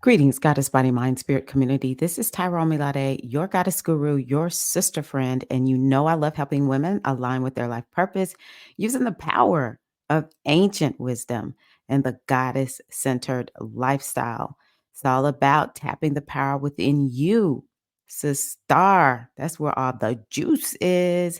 Greetings, Goddess Body Mind Spirit community. This is Tyrone Milade, your goddess guru, your sister friend. And you know I love helping women align with their life purpose using the power of ancient wisdom and the goddess centered lifestyle. It's all about tapping the power within you. Sister, that's where all the juice is.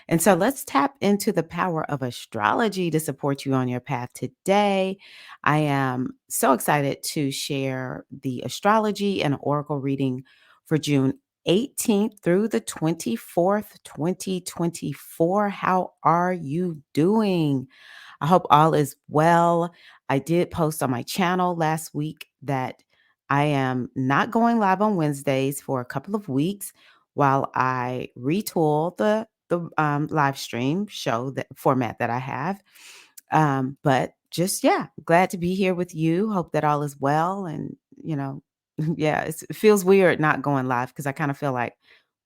And so let's tap into the power of astrology to support you on your path today. I am so excited to share the astrology and oracle reading for June 18th through the 24th, 2024. How are you doing? I hope all is well. I did post on my channel last week that I am not going live on Wednesdays for a couple of weeks while I retool the live stream show that format that I have. But just glad to be here with you. Hope that all is well. And yeah, it feels weird not going live because I kind of feel like,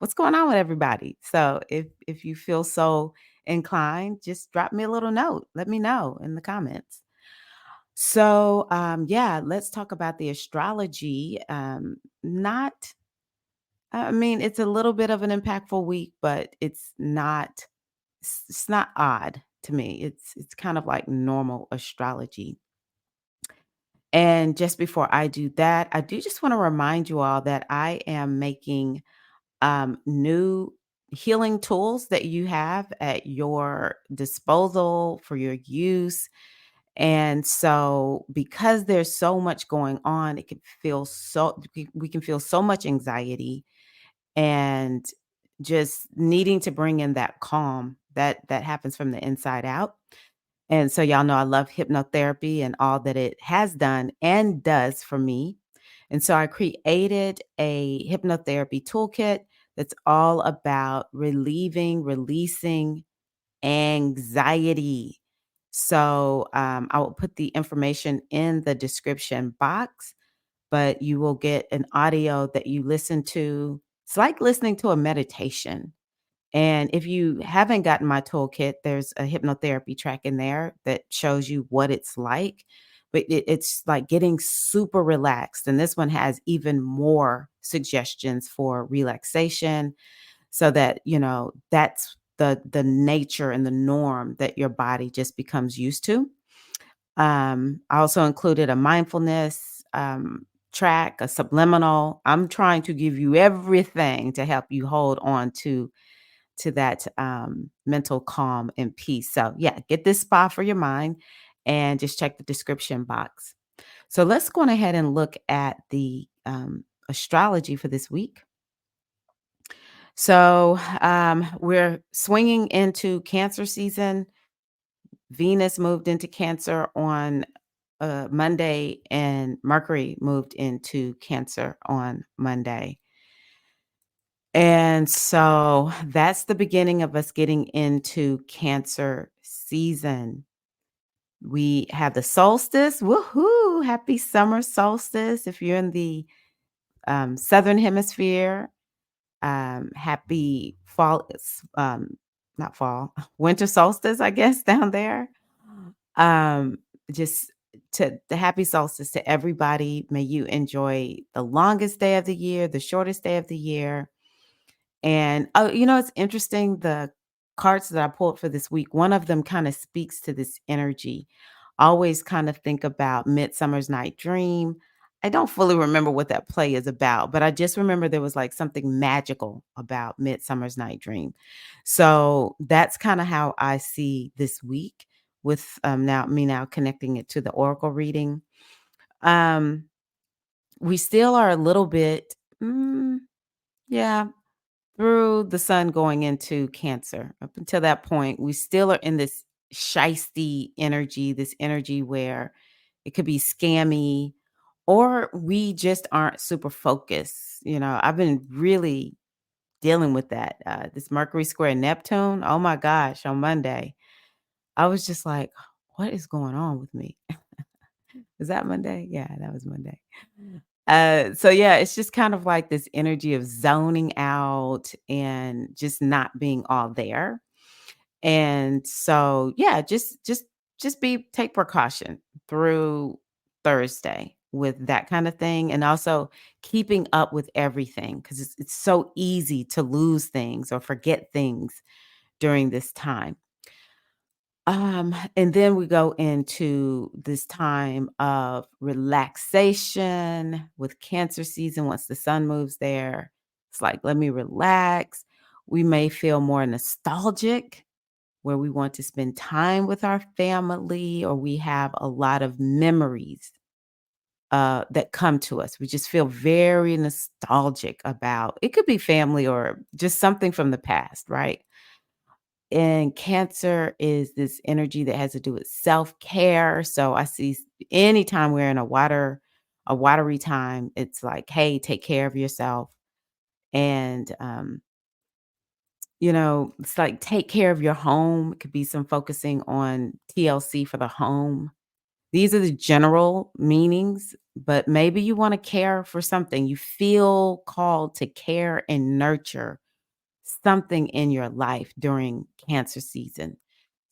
what's going on with everybody? So if you feel so inclined, just drop me a little note. Let me know in the comments. So yeah, let's talk about the astrology. Not I mean, it's a little bit of an impactful week, but it's not odd to me. It's kind of like normal astrology. And just before I do that, I do just want to remind you all that I am making new healing tools that you have at your disposal for your use. And so, because there's so much going on, it can feel we can feel so much anxiety and just needing to bring in that calm that happens from the inside out. And so y'all know I love hypnotherapy and all that it has done and does for me. And so I created a hypnotherapy toolkit that's all about releasing anxiety. So I will put the information in the description box, but you will get an audio that you listen to. It's like listening to a meditation. And if you haven't gotten my toolkit, there's a hypnotherapy track in there that shows you what it's like. But it's like getting super relaxed. And this one has even more suggestions for relaxation so that, that's the nature and the norm that your body just becomes used to. I also included a mindfulness track, a subliminal. I'm trying to give you everything to help you hold on to that mental calm and peace. So, yeah, get this spa for your mind and just check the description box. So, let's go on ahead and look at the astrology for this week. So, we're swinging into Cancer season. Venus moved into Cancer on Monday, and Mercury moved into Cancer on Monday. And so that's the beginning of us getting into Cancer season. We have the solstice. Woohoo! Happy summer solstice. If you're in the southern hemisphere, happy fall, not fall, winter solstice, I guess, down there. Um, just to the happy solstice to everybody. May you enjoy the longest day of the year, the shortest day of the year. And, oh, it's interesting, the cards that I pulled for this week, one of them kinda speaks to this energy. I always kinda think about Midsummer's Night Dream. I don't fully remember what that play is about, but I just remember there was, like, something magical about Midsummer's Night Dream. So, that's kinda how I see this week with, now connecting it to the oracle reading. Um, we still are a little bit yeah, through the sun going into Cancer. Up until that point, we still are in this shisty energy, this energy where it could be scammy or we just aren't super focused. I've been really dealing with that. This Mercury square Neptune, oh my gosh, on Monday, I was just like, what is going on with me? Was that Monday? Yeah, that was Monday. So yeah, it's just kind of like this energy of zoning out and just not being all there. And so yeah, just take precaution through Thursday. with that kind of thing, and also keeping up with everything because it's so easy to lose things or forget things during this time. And then we go into this time of relaxation with Cancer season once the sun moves there. It's like, let me relax. We may feel more nostalgic where we want to spend time with our family, or we have a lot of memories that come to us. We just feel very nostalgic about it, could be family or just something from the past, right? And Cancer is this energy that has to do with self-care. So I see anytime we're in a watery time, it's like, hey, take care of yourself. And it's like take care of your home. It could be some focusing on TLC for the home. These are the general meanings, but maybe you want to care for something. You feel called to care and nurture something in your life during Cancer season.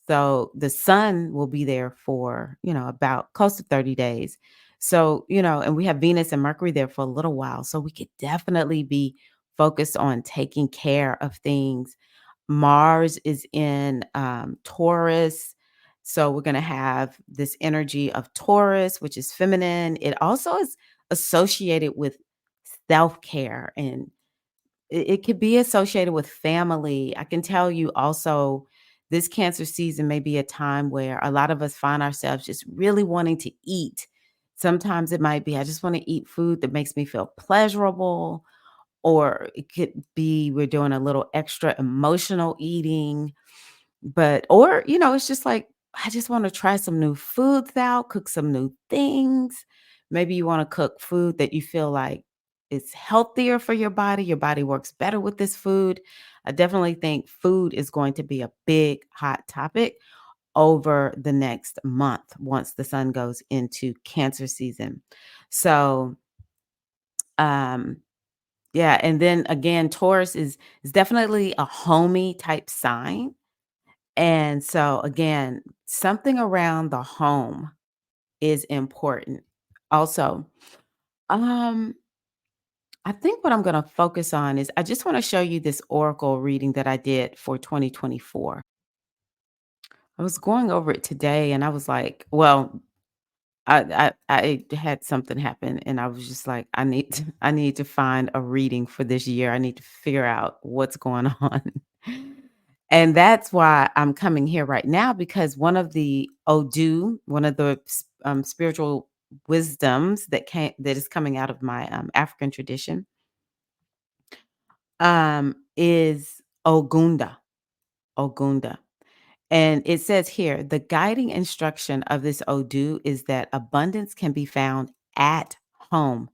So the sun will be there for, about close to 30 days. So, and we have Venus and Mercury there for a little while. So we could definitely be focused on taking care of things. Mars is in Taurus. So we're going to have this energy of Taurus, which is feminine. It also is associated with self care, and it could be associated with family. I can tell you also, this Cancer season may be a time where a lot of us find ourselves just really wanting to eat. Sometimes it might be, I just want to eat food that makes me feel pleasurable, or it could be we're doing a little extra emotional eating. It's just like, I just want to try some new foods out, cook some new things. Maybe you want to cook food that you feel like is healthier for your body. Your body works better with this food. I definitely think food is going to be a big hot topic over the next month once the sun goes into Cancer season. So, um, yeah, and then again, Taurus is definitely a homey type sign. And so again, something around the home is important. Also, um, I think what I'm going to focus on is I just want to show you this oracle reading that I did for 2024. I was going over it today and I was like, well, I had something happen and I was just like, I need to find a reading for this year. I need to figure out what's going on. And that's why I'm coming here right now, because one of the Odu, one of the spiritual wisdoms that is coming out of my African tradition, is Ogunda. Ogunda. And it says here, the guiding instruction of this Odu is that abundance can be found at home.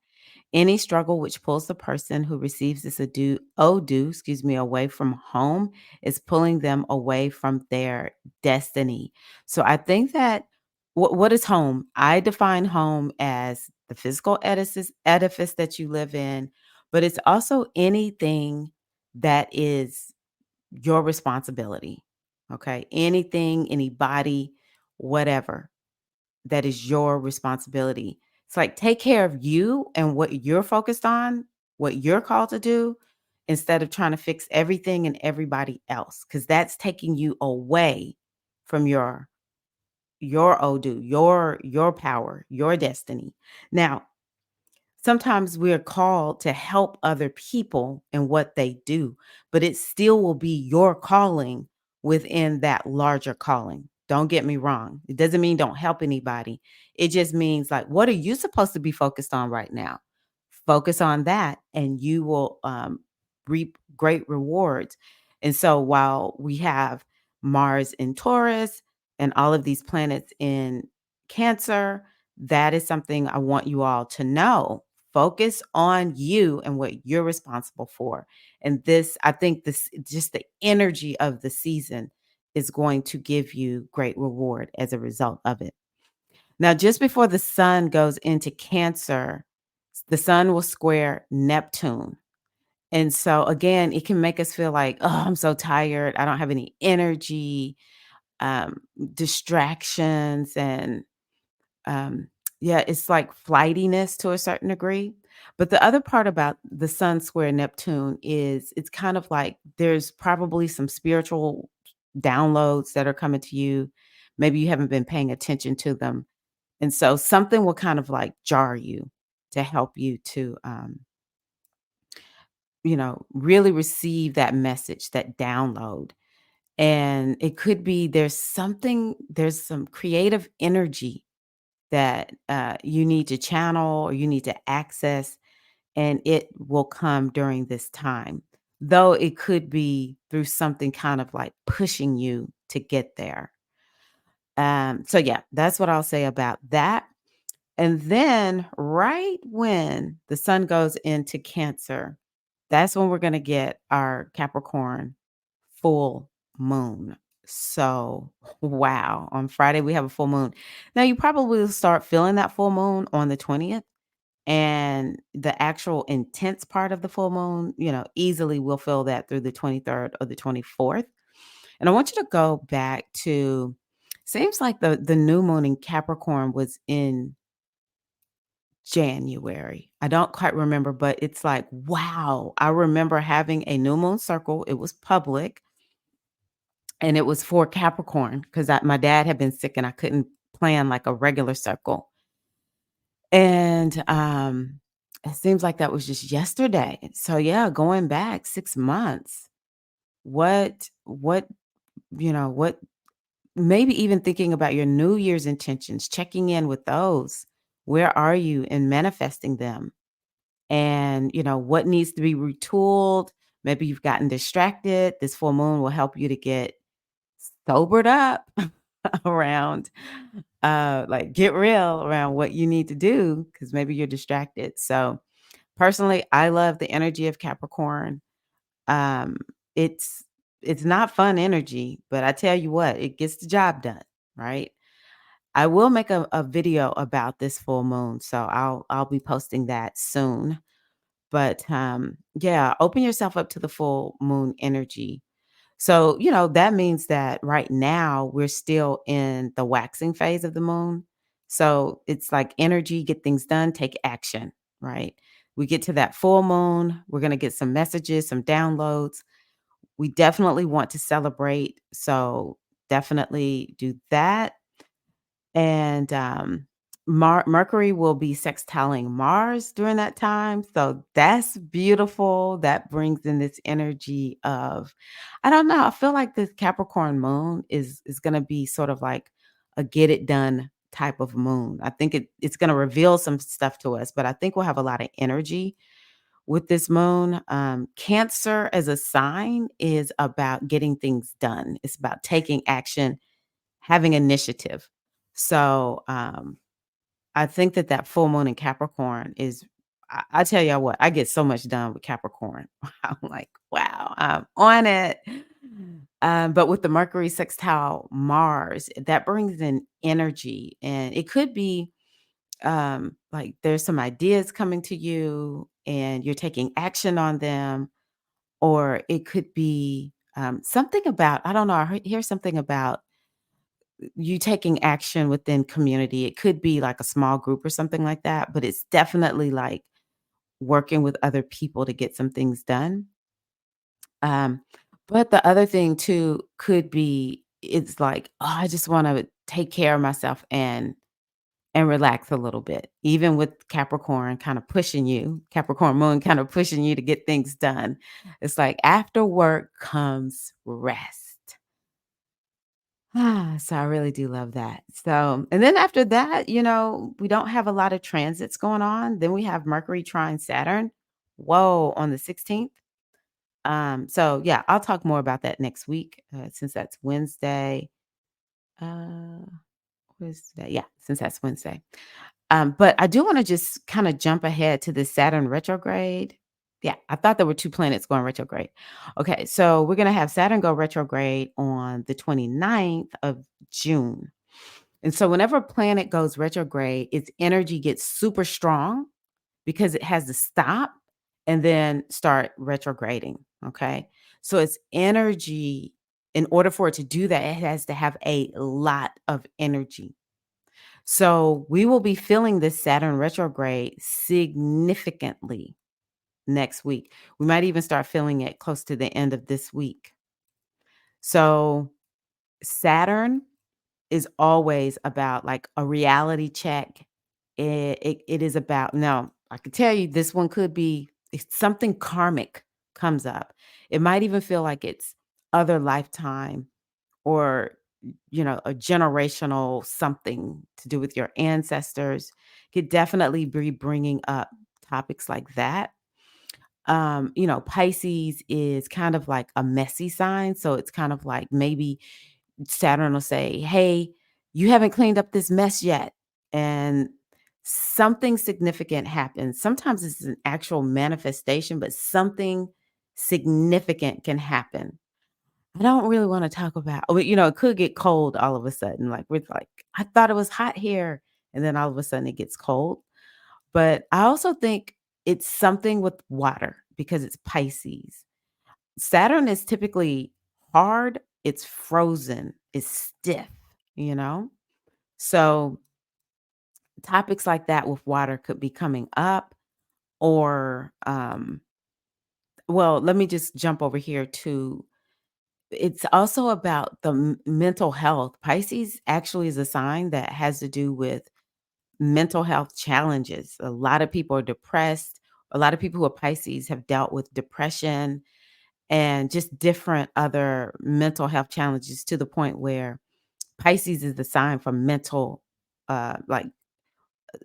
Any struggle which pulls the person who receives this away from home is pulling them away from their destiny. So I think that what is home? I define home as the physical edifice that you live in, but it's also anything that is your responsibility. Okay. Anything, anybody, whatever that is your responsibility. It's like take care of you and what you're focused on, what you're called to do, instead of trying to fix everything and everybody else, because that's taking you away from your Odu, your power, your destiny. Now, sometimes we're called to help other people in what they do, but it still will be your calling within that larger calling. Don't get me wrong. It doesn't mean don't help anybody. It just means like, what are you supposed to be focused on right now? Focus on that and you will reap great rewards. And so while we have Mars in Taurus and all of these planets in Cancer, that is something I want you all to know. Focus on you and what you're responsible for. And I think this, just the energy of the season is going to give you great reward as a result of it. Now, just before the sun goes into Cancer, the sun will square Neptune. And so again, it can make us feel like, oh, I'm so tired. I don't have any energy, um, distractions, and Yeah, it's like flightiness to a certain degree. But the other part about the Sun square Neptune is it's kind of like there's probably some spiritual downloads that are coming to you. Maybe you haven't been paying attention to them. And so something will kind of like jar you to help you to, really receive that message, that download. And it could be there's some creative energy that you need to channel or you need to access, and it will come during this time. Though it could be through something kind of like pushing you to get there. So yeah, that's what I'll say about that. And then right when the sun goes into Cancer, that's when we're going to get our Capricorn full moon. So, wow, on Friday we have a full moon. Now you probably will start feeling that full moon on the 20th, and the actual intense part of the full moon, easily we'll feel that through the 23rd or the 24th. And I want you to go back to seems like the new moon in Capricorn was in January. I don't quite remember, but it's like, wow. I remember having a new moon circle. It was public and it was for Capricorn because my dad had been sick and I couldn't plan like a regular circle. And it seems like that was just yesterday. So yeah, going back 6 months. What maybe even thinking about your New Year's intentions, checking in with those. Where are you in manifesting them? And, what needs to be retooled. Maybe you've gotten distracted. This full moon will help you to get sobered up around, like get real around what you need to do because maybe you're distracted. So, personally, I love the energy of Capricorn. Um, it's it's not fun energy, but I tell you what, it gets the job done, right? I will make a video about this full moon, so I'll be posting that soon. But, yeah, open yourself up to the full moon energy. So, that means that right now we're still in the waxing phase of the moon. So it's like energy, get things done, take action, right? We get to that full moon, we're going to get some messages, some downloads. We definitely want to celebrate. So definitely do that. And, Mercury will be sextiling Mars during that time, so that's beautiful. That brings in this energy of I don't know, I feel like this Capricorn moon is gonna be sort of like a get it done type of moon. I think it's gonna reveal some stuff to us, but I think we'll have a lot of energy with this moon. Cancer as a sign is about getting things done. It's about taking action, having initiative. So, I think that full moon in Capricorn is I tell y'all what, I get so much done with Capricorn. I'm like, "Wow, I'm on it." But with the Mercury sextile Mars, that brings in energy, and it could be, like there's some ideas coming to you and you're taking action on them, or it could be, something about I don't know, hear something about you taking action within community. It could be like a small group or something like that, but it's definitely like working with other people to get some things done. Um, but the other thing too could be it's like, oh, I just want to take care of myself and relax a little bit. Even with Capricorn kind of pushing you, Capricorn moon kind of pushing you to get things done. It's like after work comes rest. So I really do love that. So, and then after that, we don't have a lot of transits going on. Then we have Mercury trine Saturn. Whoa, on the 16th. So yeah, I'll talk more about that next week, since that's Wednesday. Uh, what is that? Yeah, since that's Wednesday. But I do want to just kind of jump ahead to the Saturn retrograde. Yeah, I thought there were two planets going retrograde. Okay, so we're going to have Saturn go retrograde on the 29th of June. And so whenever a planet goes retrograde, its energy gets super strong because it has to stop and then start retrograding. Okay. So its energy, in order for it to do that, it has to have a lot of energy. So we will be feeling this Saturn retrograde significantly next week. We might even start feeling it close to the end of this week. So Saturn is always about like a reality check. It is about now, I can tell you this one could be if something karmic comes up. It might even feel like it's other lifetime or a generational something to do with your ancestors. Could definitely be bringing up topics like that. Pisces is kind of like a messy sign, so it's kind of like maybe Saturn will say, "Hey, you haven't cleaned up this mess yet." And something significant happens. Sometimes it's an actual manifestation, but something significant can happen. I don't really want to talk about, it could get cold all of a sudden. Like we're like, I thought it was hot here. And then all of a sudden it gets cold. But I also think it's something with water because it's Pisces. Saturn is typically hard, it's frozen, it's stiff, you know? So topics like that with water could be coming up or well, let me just jump over here to it's also about the mental health. Pisces actually is a sign that has to do with mental health challenges. A lot of people are depressed. A lot of people who are Pisces have dealt with depression and just different other mental health challenges to the point where Pisces is the sign for mental, like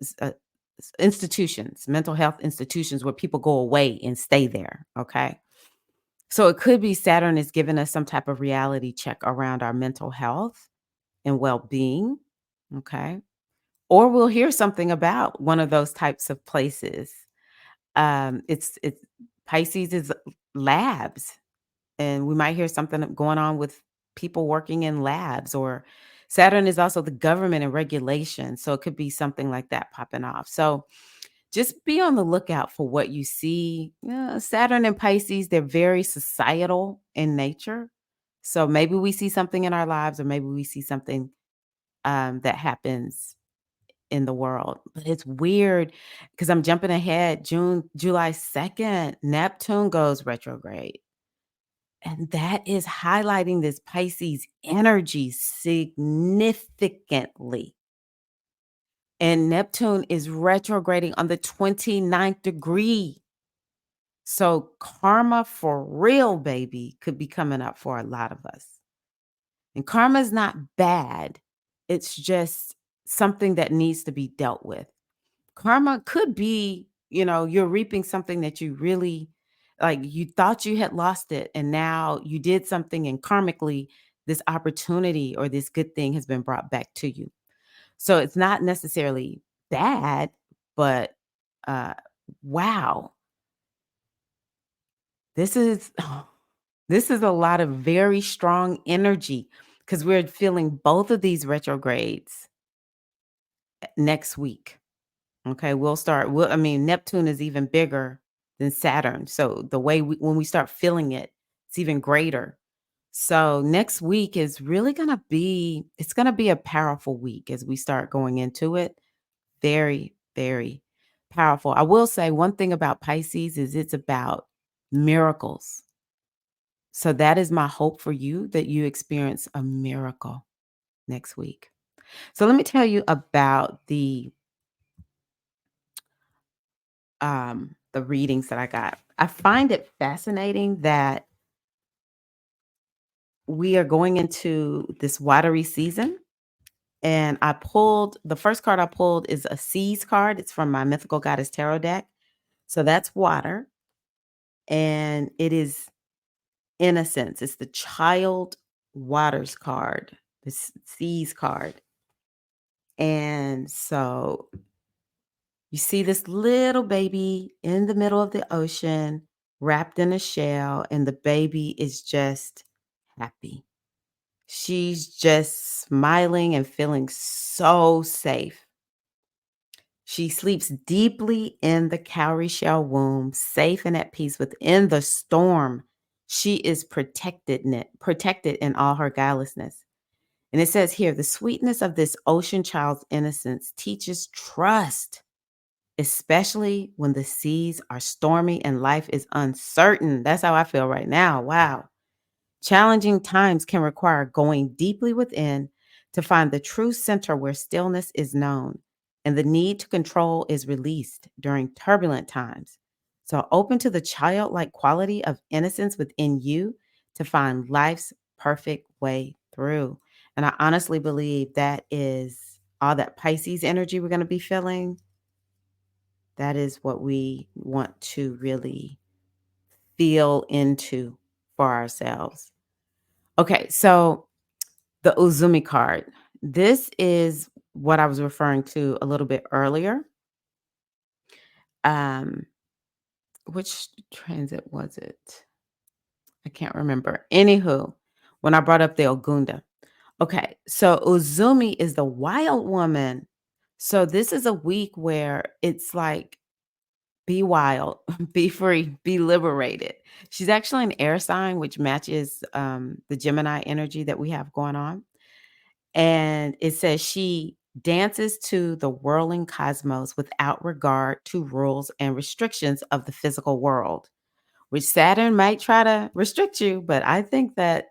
s- uh, institutions, mental health institutions where people go away and stay there. Okay. So it could be Saturn is giving us some type of reality check around our mental health and well being. Okay. Or we'll hear something about one of those types of places. It's Pisces is labs, and we might hear something going on with people working in labs, or Saturn is also the government and regulation. So it could be something like that popping off. So just be on the lookout for what you see. Saturn and Pisces, they're very societal in nature. So maybe we see something in our lives, or maybe we see something that happens in the world. But it's weird because I'm jumping ahead. July 2nd, Neptune goes retrograde. And that is highlighting this Pisces energy significantly. And Neptune is retrograding on the 29th degree. So karma for real, baby, could be coming up for a lot of us. And karma is not bad. It's just something that needs to be dealt with. Karma could be, you're reaping something that you really like you thought you had lost it and now you did something and karmically this opportunity or this good thing has been brought back to you. So it's not necessarily bad, but uh wow, this is this is a lot of very strong energy because we're feeling both of these retrogrades next week. Okay, I mean, Neptune is even bigger than Saturn. So the way when we start feeling it, it's even greater. So next week is really it's gonna be a powerful week as we start going into it. Very, very powerful. I will say one thing about Pisces is it's about miracles. So that is my hope for you that you experience a miracle next week. So let me tell you about the readings that I got. I find it fascinating that we are going into this watery season. And the first card I pulled is a seas card. It's from my Mythical Goddess Tarot deck. So that's water. And it is innocence. It's the child waters card, seas card. And so you see this little baby in the middle of the ocean, wrapped in a shell, and the baby is just happy. She's just smiling and feeling so safe. She sleeps deeply in the cowrie shell womb, safe and at peace within the storm. She is protected in all her guilelessness. And it says here, the sweetness of this ocean child's innocence teaches trust, especially when the seas are stormy and life is uncertain. That's how I feel right now. Wow. Challenging times can require going deeply within to find the true center where stillness is known and the need to control is released during turbulent times. So, open to the childlike quality of innocence within you to find life's perfect way through. And I honestly believe that is all that Pisces energy we're going to be feeling. That is what we want to really feel into for ourselves. Okay, so the Uzumi card. This is what I was referring to a little bit earlier. Um, which transit was it? I can't remember. Anywho, when I brought up the Ogunda. Okay, so Uzumi is the wild woman. So this is a week where it's like be wild, be free, be liberated. She's actually an air sign, which matches the Gemini energy that we have going on. And it says she dances to the whirling cosmos without regard to rules and restrictions of the physical world, which Saturn might try to restrict you. But I think that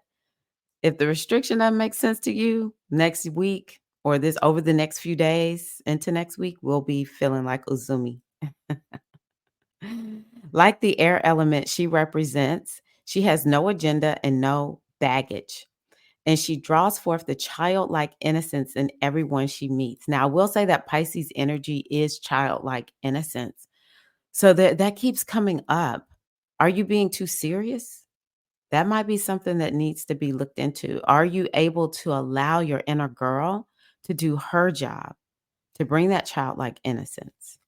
if the restriction doesn't make sense to you next week or this over the next few days into next week, we'll be feeling like Uzumi. Like the air element she represents, she has no agenda and no baggage. And she draws forth the childlike innocence in everyone she meets. Now, I will say that Pisces energy is childlike innocence. So that keeps coming up. Are you being too serious? That might be something that needs to be looked into. Are you able to allow your inner girl to do her job, to bring that childlike innocence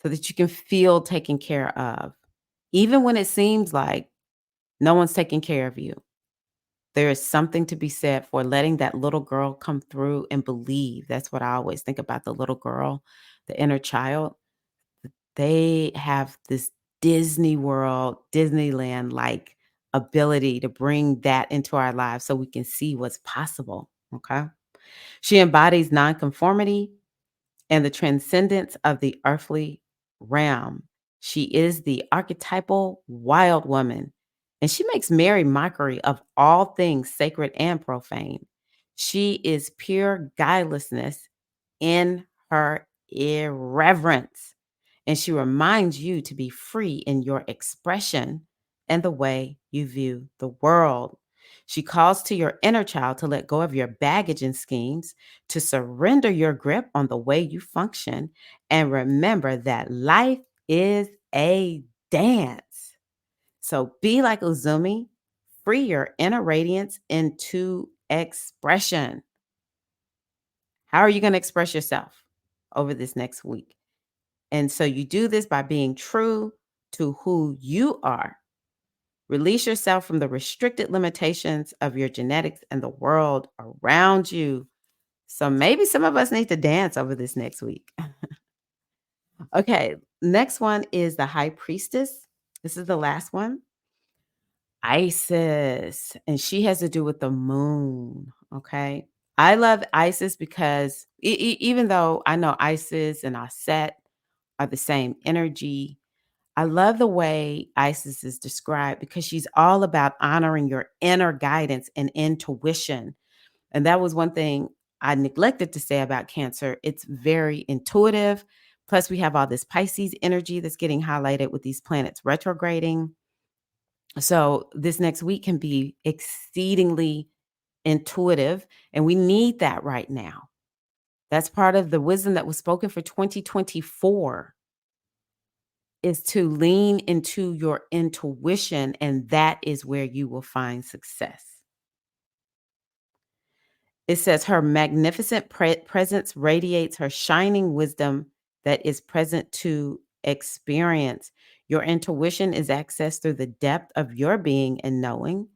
so that you can feel taken care of, even when it seems like no one's taking care of you? There is something to be said for letting that little girl come through and believe. That's what I always think about the little girl, the inner child. They have this Disney World, Disneyland like ability to bring that into our lives so we can see what's possible. Okay. She embodies nonconformity and the transcendence of the earthly realm. She is the archetypal wild woman, and she makes merry mockery of all things sacred and profane. She is pure guilelessness in her irreverence, and she reminds you to be free in your expression and the way you view the world. She calls to your inner child to let go of your baggage and schemes, to surrender your grip on the way you function, and remember that life is a dance. So be like Uzumi, free your inner radiance into expression. How are you going to express yourself over this next week? And so you do this by being true to who you are. Release yourself from the restricted limitations of your genetics and the world around you. So maybe some of us need to dance over this next week. Okay, next one is the high priestess. This is the last one. Isis, and she has to do with the moon. Okay. I love Isis because even though I know Isis and Aset are the same energy, I love the way Isis is described because she's all about honoring your inner guidance and intuition. And that was one thing I neglected to say about Cancer. It's very intuitive. Plus, we have all this Pisces energy that's getting highlighted with these planets retrograding. So, this next week can be exceedingly intuitive, and we need that right now. That's part of the wisdom that was spoken for 2024 is to lean into your intuition, and that is where you will find success. It says her magnificent presence radiates her shining wisdom that is present to experience. Your intuition is accessed through the depth of your being and knowing,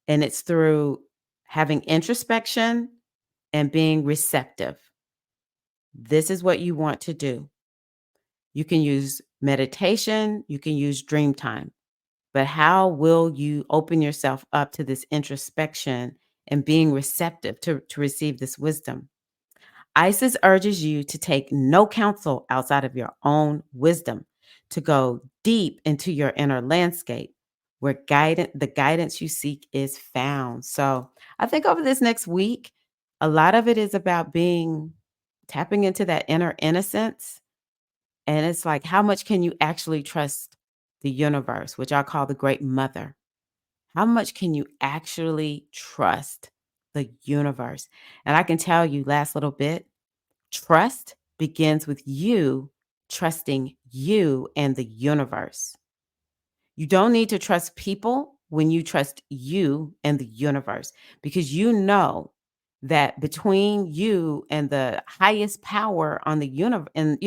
and it's through having introspection and being receptive. This is what you want to do. You can use meditation, you can use dream time, but how will you open yourself up to this introspection and being receptive to receive this wisdom. Isis urges you to take no counsel outside of your own wisdom, to go deep into your inner landscape where the guidance you seek is found. So I think over this next week, a lot of it is about tapping into that inner innocence. And it's like, how much can you actually trust the universe, which I call the great mother? How much can you actually trust the universe? And I can tell you, last little bit, trust begins with you trusting you and the universe. You don't need to trust people when you trust you and the universe, because you know that between you and the highest power on the universe, and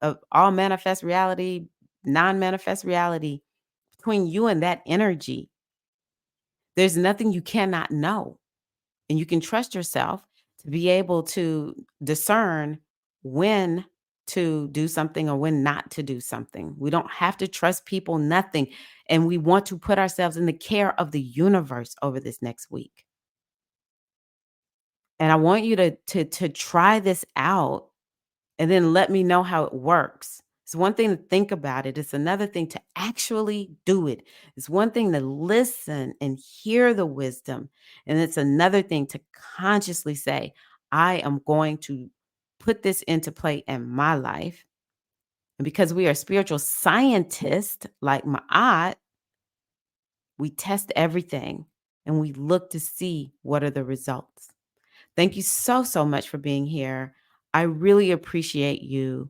of all manifest reality, non-manifest reality, between you and that energy, there's nothing you cannot know. And you can trust yourself to be able to discern when to do something or when not to do something. We don't have to trust people, nothing. And we want to put ourselves in the care of the universe over this next week. And I want you to try this out and then let me know how it works. It's one thing to think about it. It's another thing to actually do it. It's one thing to listen and hear the wisdom. And it's another thing to consciously say, I am going to put this into play in my life. And because we are spiritual scientists like Ma'at, we test everything and we look to see what are the results. Thank you so, so much for being here. I really appreciate you.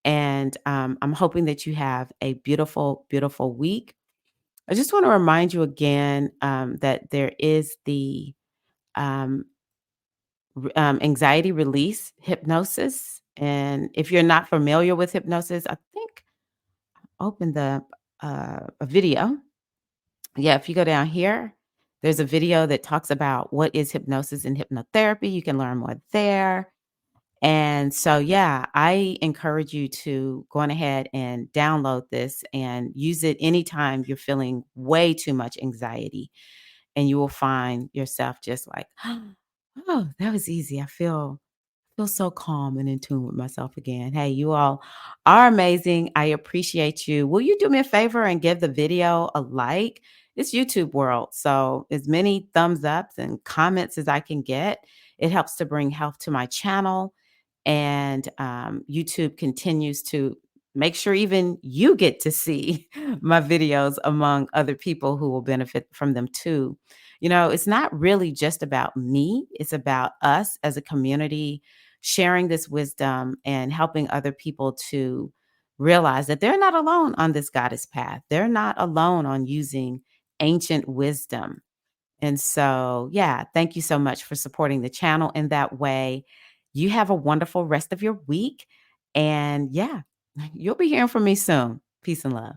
And I'm hoping that you have a beautiful, beautiful week. I just want to remind you again that there is the um, anxiety release hypnosis. And if you're not familiar with hypnosis, I think open the a video. Yeah, if you go down here, there's a video that talks about what is hypnosis and hypnotherapy. You can learn more there. And so, yeah, I encourage you to go on ahead and download this and use it anytime you're feeling way too much anxiety. And you will find yourself just like, oh, that was easy. I feel so calm and in tune with myself again. Hey, you all are amazing. I appreciate you. Will you do me a favor and give the video a like? It's YouTube world. So as many thumbs ups and comments as I can get, it helps to bring health to my channel. And YouTube continues to make sure even you get to see my videos among other people who will benefit from them too. It's not really just about me, it's about us as a community sharing this wisdom and helping other people to realize that they're not alone on this goddess path. They're not alone on using ancient wisdom. And so, yeah, thank you so much for supporting the channel in that way. You have a wonderful rest of your week. And yeah, you'll be hearing from me soon. Peace and love.